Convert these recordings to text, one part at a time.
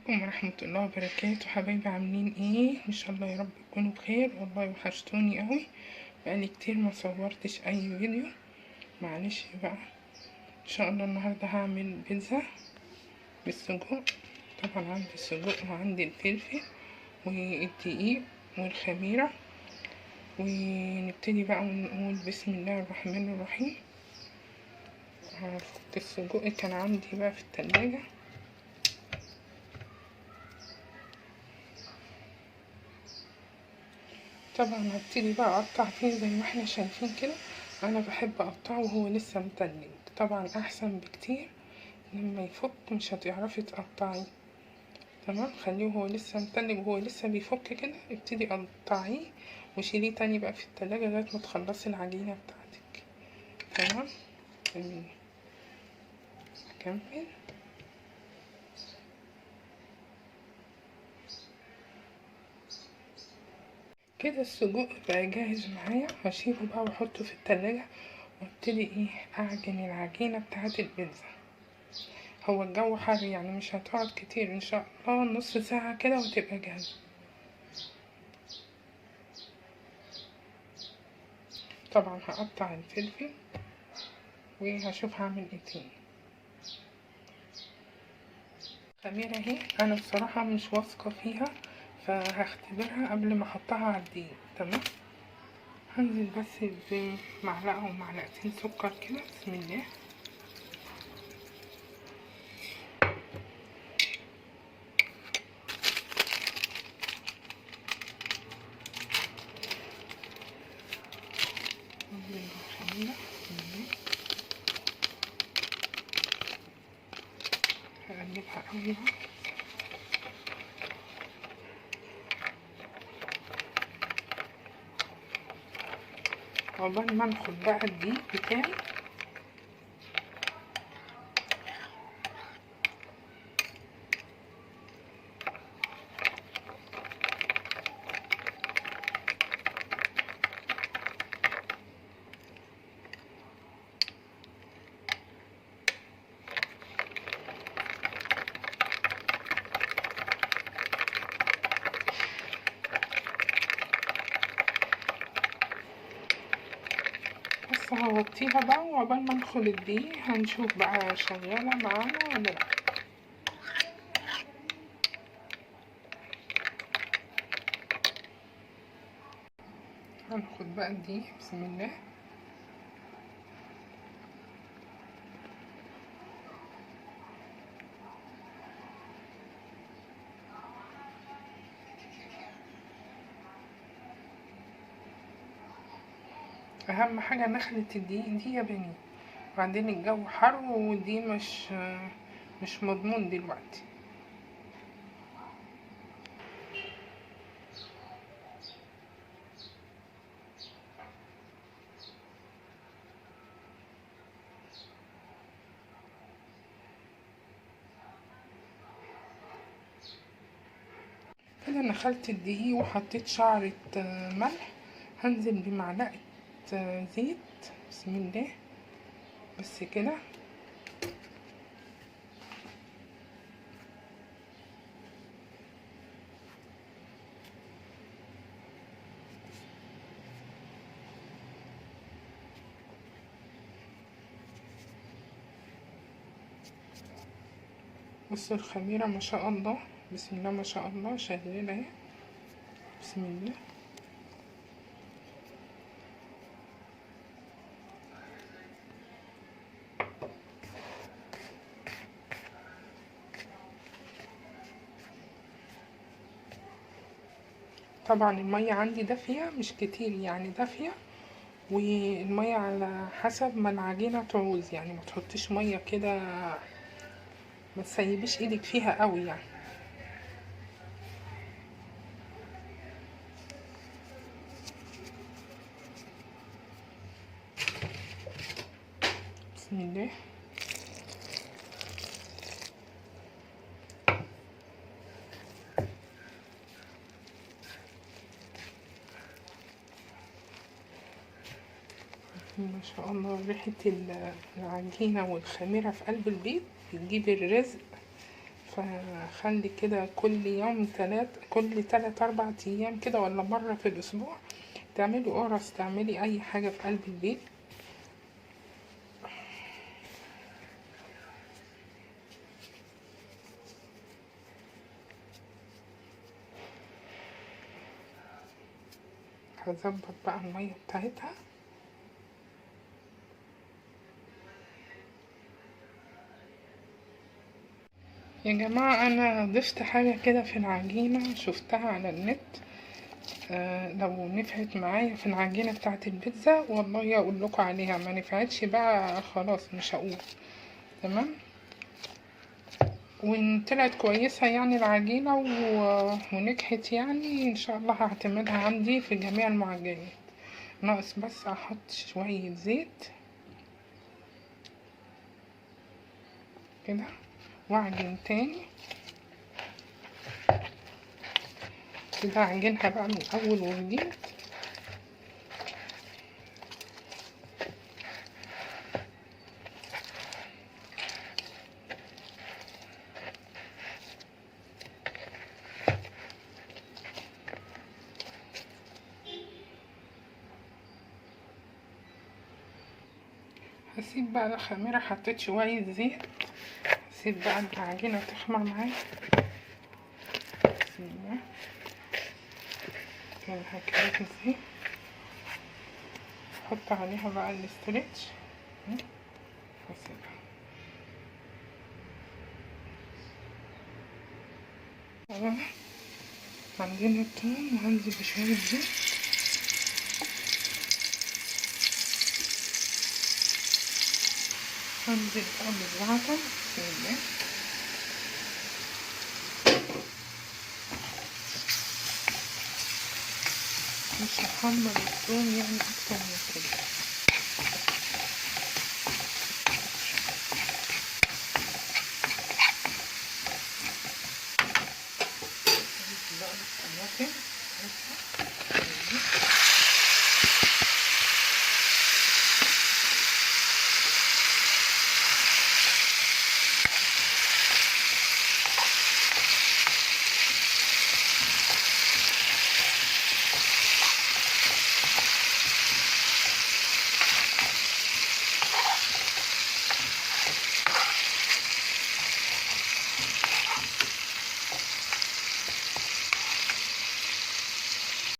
عليكم ورحمة الله وبركاته. حبايبي عاملين ايه؟ ان شاء الله يا رب تكونوا بخير. والله وحشتوني قوي، بقالي كتير ما صورتش اي فيديو، معلش بقى. ان شاء الله النهارده هعمل بيتزا بالسجق. طبعا عندي السجق وعندي الفلفل والدقيق والخميرة، ونبتدي بقى ونقول بسم الله الرحمن الرحيم. السجق كان عندي بقى في التلاجة، طبعا هبتدي بقى اقطع فيه زي ما احنا شايفين كده. انا بحب اقطعه وهو لسه متلج، طبعا احسن بكتير. لما يفك مش هتعرفي تقطعيه، تمام. خليه وهو لسه متلج وهو لسه بيفك كده، ابتدي قطعيه وشيليه تاني بقى في التلاجة لغاية ما تخلصي العجينة بتاعتك، تمام. اكمل كده. السجق بقى جاهز معايا، هشيله بقى واحطه في التلاجة وابتدي اعجن العجينة بتاعت البيتزا. هو الجو حر يعني مش هتقعد كتير، ان شاء الله نص ساعة كده وتبقى جاهزة. طبعا هقطع الفلفل وهشوف هعمل ايه تاني. الخميرة اهي، انا بصراحة مش واثقة فيها فهختبرها قبل ما احطها على الدقيق، تمام. هنزل بس بمعلقة ومعلقتين سكر كده، بسم الله. الخميرة بسم الله، هقلبها قوي عقبال ما انخد بقى الدقيق بتاعي. بس هغطيها بقى وعقبال ما ندخل الدقيق هنشوف بقى شغالة معانا ولا لأ. هناخد بقى الدقيق بسم الله. اهم حاجة نخلة الدقيق دي يا بني، وبعدين الجو حر ودي مش مضمون دلوقتي. كده نخلت الدقيق وحطيت شعرة ملح. هنزل بمعلقة زيت بسم الله، بس كده. بصوا الخميرة ما شاء الله، بسم الله ما شاء الله، شغالة اهي، بسم الله. طبعا المية عندي دافية مش كتير يعني دافية، والمية على حسب ما العجينة تعوز، يعني ما تحطيش مية كده، ما تسيبيش ايدك فيها قوي يعني. بسم الله. ما شاء الله ريحة العجينة والخميرة في قلب البيت بتجيب الرزق فخلي كده كل 3 4 أيام كده، ولا مرة في الأسبوع تعملي قرص، تعملي أي حاجة في قلب البيت. هظبط بقى المية بتاعتها. يا جماعة أنا ضفت حاجة كده في العجينة، شفتها على النت. لو نفعت معايا في العجينة بتاعة البيتزا والله أقول لكم عليها، ما نفعتش بقى خلاص مش هقول. تمام. وإن طلعت كويسة يعني العجينة ونجحت يعني إن شاء الله هعتمدها عندي في جميع المعجنات. ناقص بس أحط شوية زيت كده وأعجن تاني كده، أعجنها بقى من أول وجديد. هسيب بقى الخميرة، حطيت شوية زيت، هسيب بقى العجينة تخمر معايا. بسم الله كده ازاي، احط عليها بقى الاسترتش واسيبها. عندنا التوم وهنزل بشوية زيت، هنزل بقى بالزعتر. بسم الله. مش هحمر التوم يعني اكتر من كده. بقى الطماطم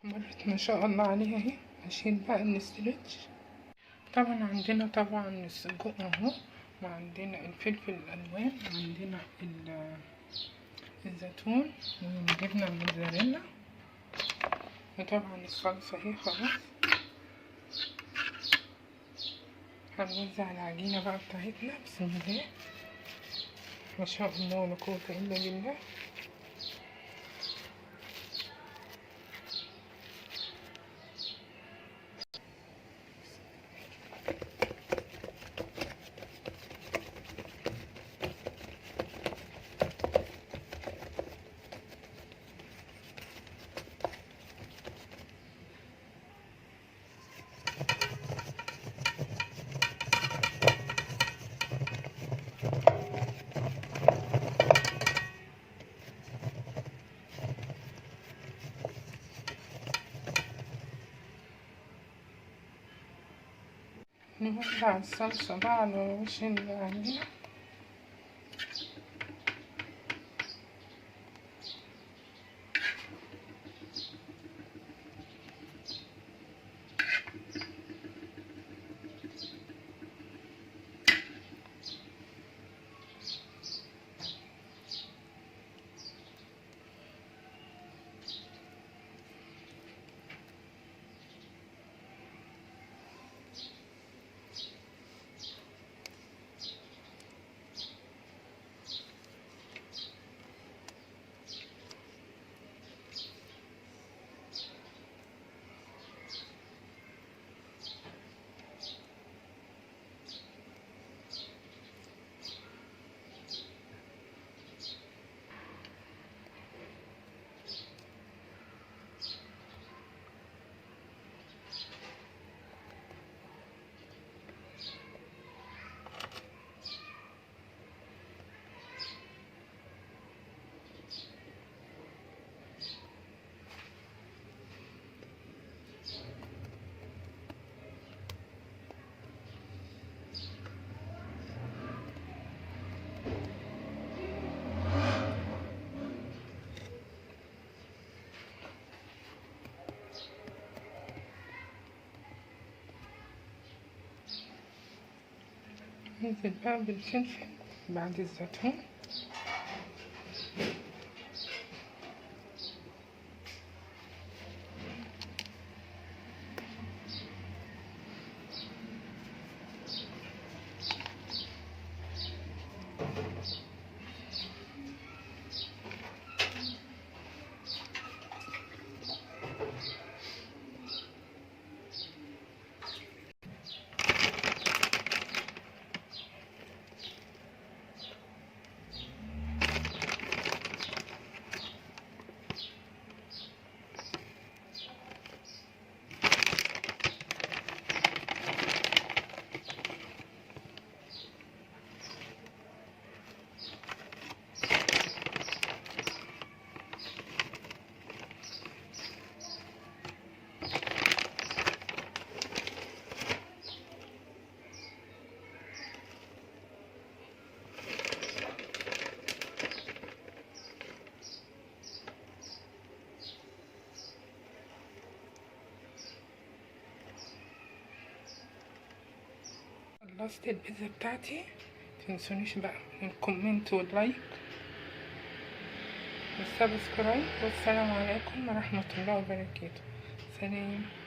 مرت ما شاء الله عليها اهي. هشيل بقى الاسترتش. طبعا عندنا طبعا السجق اهو، وعندنا الفلفل الالوان، وعندنا الزيتون والجبنه الموتزاريلا، وطبعا الصلصه اهي خلاص. هنوزع العجينه بقى بتاعتنا. بسم الله ما شاء الله لا قوه الا بالله. نوزع الصلصة بقى على وش العجينة. ننزل بقى بالفلفل بعد الزيتون. خلصت البيتزا بتاعتي، متنسونيش بقى من الكومنت واللايك والسبسكرايب، والسلام عليكم ورحمة الله وبركاته. سلام.